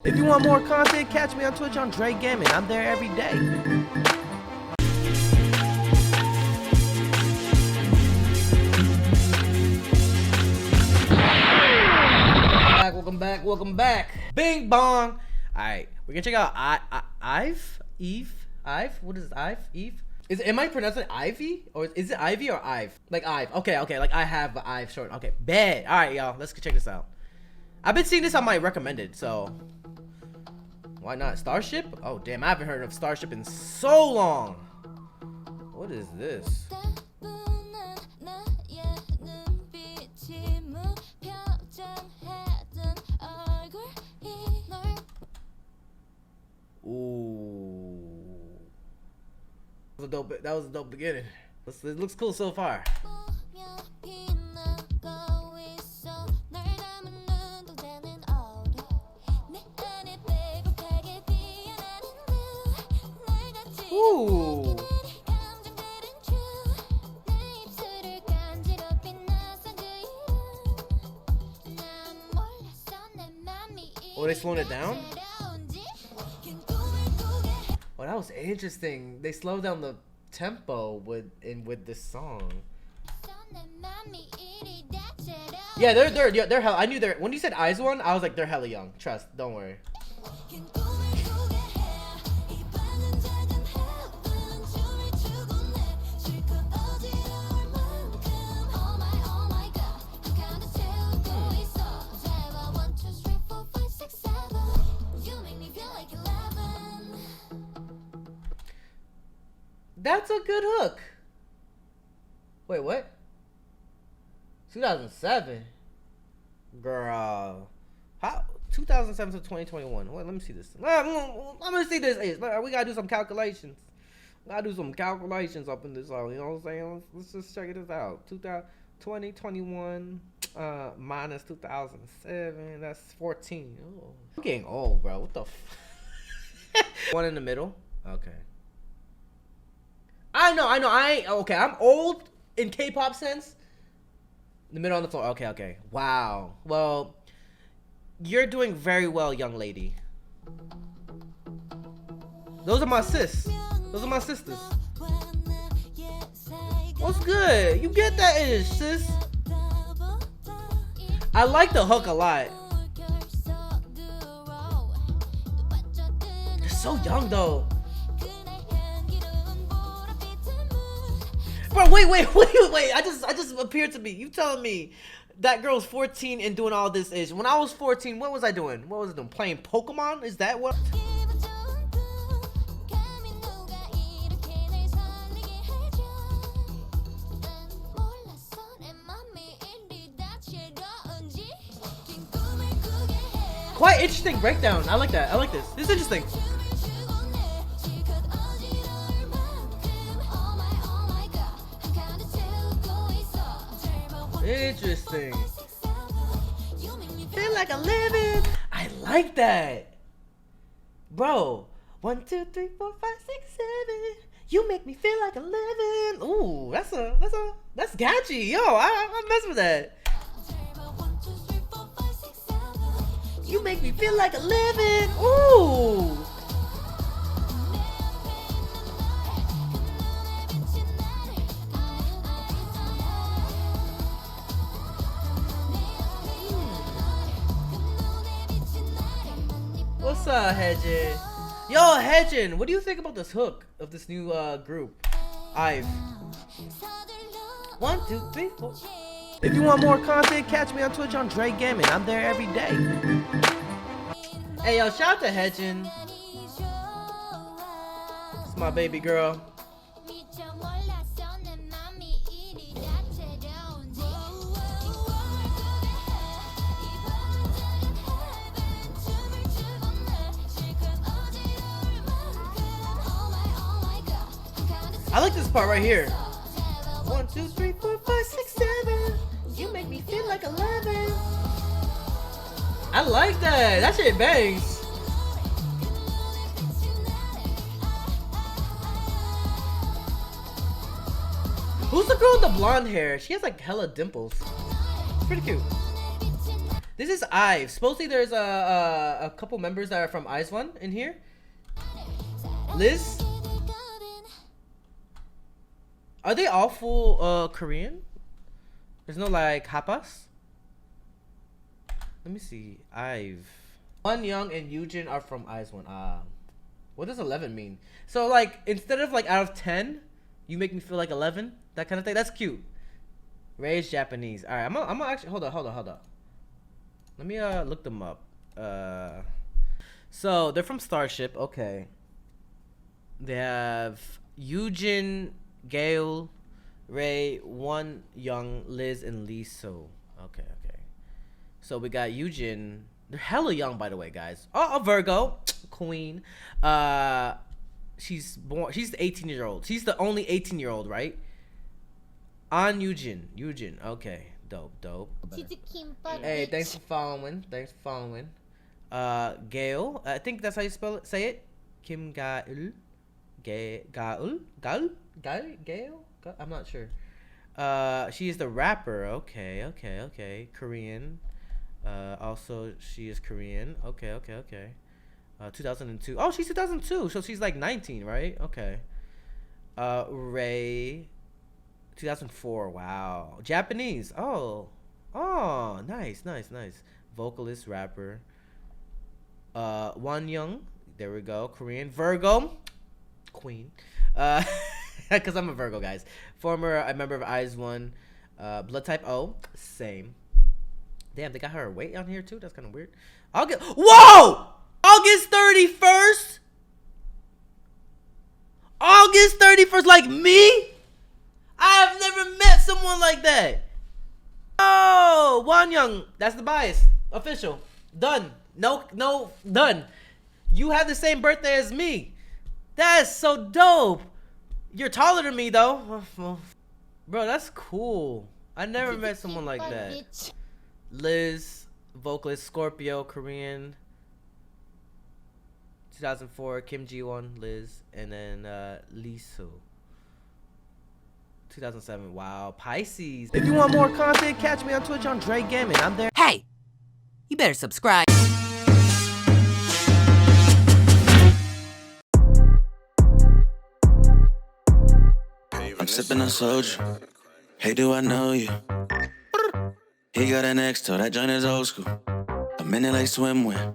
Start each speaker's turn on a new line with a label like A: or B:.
A: If you want more content, catch me on Twitch on Jrekml. I'm there every day. Welcome back. Bing bong. Alright, we're gonna check out IVE? What is IVE? Eve? Am I pronouncing Ivy? Or is it Ivy or IVE? Like IVE. Okay, like I have the IVE short. Okay, bad. Alright, y'all, let's check this out. I've been seeing this on my recommended, so why not? Starship? Oh damn, I haven't heard of Starship in so long. What is this? Ooh. That was a dope beginning. It looks cool so far. Ooh. Oh, they slowing it down? Oh, that was interesting. They slowed down the tempo with this song. Yeah, they're hella. I knew they're. When you said Eyes One, I was like, they're hella young. Trust, don't worry. That's a good hook. Wait, what? 2007? Girl. How? 2007 to 2021. Wait, let me see this. Let me see this. We gotta do some calculations. We gotta do some calculations up in this all. You know what I'm saying? Let's just check this out. 2021 minus 2007. That's 14. Oh, I'm getting old, bro. What the f? One in the middle. Okay. I know. Okay, I'm old in K-pop sense. The middle on the floor. Okay. Wow. Well, you're doing very well, young lady. Those are my sis. Those are my sisters. What's good? You get that ish, sis. I like the hook a lot. They're so young though. Bro, wait. I just appeared to me. You telling me that girl's 14 and doing all this ish. When I was 14, what was I doing? What was I doing? Playing Pokemon? Is that what? Quite interesting breakdown. I like that. I like this. This is interesting. Interesting. Feel like I'm living. I like that, bro. 1, 2, 3, 4, 5, 6, 7. You make me feel like I'm living. Ooh, that's catchy. Yo, I mess with that. You make me feel like I'm living. Ooh. What's up, Hedgen? Yo, Hedgen, what do you think about this hook of this new group? IVE. 1, 2, 3, 4. If you want more content, catch me on Twitch on Jrekml. I'm there every day. Hey, yo, shout out to Hedgen. It's my baby girl. I like this part right here. 1, 2, 3, 4, 5, 6, 7. You make me feel like 11. I like that. That shit bangs. Who's the girl with the blonde hair? She has like hella dimples. It's pretty cute. This is IVE. Supposedly there's a couple members that are from IVE in here. Liz? Are they all full Korean? There's no like Hapas? Let me see. IVE. One Young and Eugene are from IVE. What does 11 mean? So like instead of like out of 10, you make me feel like 11. That kind of thing. That's cute. Ray's Japanese. All right, I'm gonna actually hold on. Let me look them up. So they're from Starship. Okay. They have Eugene, Gail, Ray, One Young, Liz, and Lee So. Okay. So we got Eugene. They're hella young, by the way, guys. Oh, a Virgo, queen. She's 18-year-old. She's the only 18-year-old, right? On Eugene. Okay, dope. Hey, thanks for following. Gail. I think that's how you say it. Kim Gail. Gail. I'm not sure. She is the rapper. Okay. Korean. Also, she is Korean. Okay. 2002. Oh, she's 2002. So she's like 19, right? Okay. Ray. 2004. Wow. Japanese. Oh, nice. Vocalist, rapper. One Young. There we go. Korean. Virgo. Queen. Because I'm a Virgo, guys. Former a member of IVE. Blood type O. Same. Damn, they got her weight on here too. That's kind of weird. Whoa! August 31st. August 31st, like me. I have never met someone like that. Oh, Wan Young. That's the bias. Official. Done. No, done. You have the same birthday as me. That's so dope. You're taller than me, though. Bro, that's cool. I never met someone like that. Liz, vocalist, Scorpio, Korean. 2004, Kim Ji-won, Liz, and then Lee Soo. 2007, wow, Pisces. If you want more content, catch me on Twitch on Jrekml. I'm there.
B: Hey, you better subscribe.
C: I'm sipping on soju. Hey, do I know you? He got an X-toe, that joint is old school. I'm in it like swimwear.